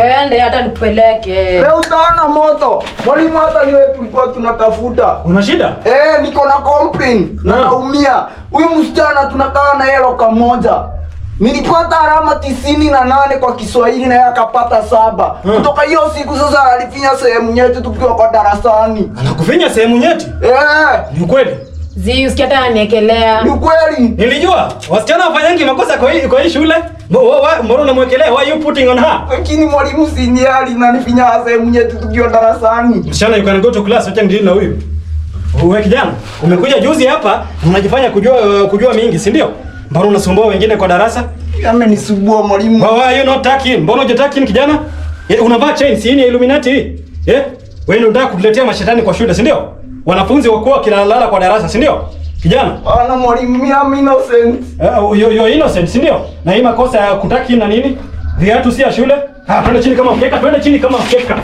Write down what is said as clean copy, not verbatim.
Ende hata nipeleke. Leo utaona moto. Mwalimu hata ni wewe tulikuwa tunatafuta. Una shida? Niko na complaint. Naumia. Huyu msichana tunakaa na yeye loka moja. Nilipata alama 98 kwa Kiswahili na yeye akapata 7. Kutoka hiyo siku sasa alifinya sehemu nyeti tukiwa kwa darasani. Anakufinya sehemu nyeti? Ni kweli? Zi usikia hata aniekelea. Ni kweli? Nilijua wasichana wafanyangi makosa kwa hii shule. Mbona unamwekelea? Why you putting on her? Lakini mwalimu siniali na nifinya sehemu nyeti tukiwa darasani. Msichana you can go to class, acha ndili na huyu. Wewe kijana, umekuja juzi hapa unajifanya kujua mingi, si ndio? Mbona unasumbua wengine kwa darasa? Amenisumbua mwalimu. Why you not taking? Mbona hujataking kijana? Unavaa chain, si ni Illuminati hii? Wewe ndio unataka kutuletea mashetani kwa shule, si ndio? Wanafunzi wakuwa kilala kwa darasa, si ndio? Kijana. Bana mwalimu, mimi innocent. You're innocent, si ndio? Na hii makosa ya kutaki na nini? Viatu si ya shule? Twende chini kama mkeka, twende chini kama mkeka.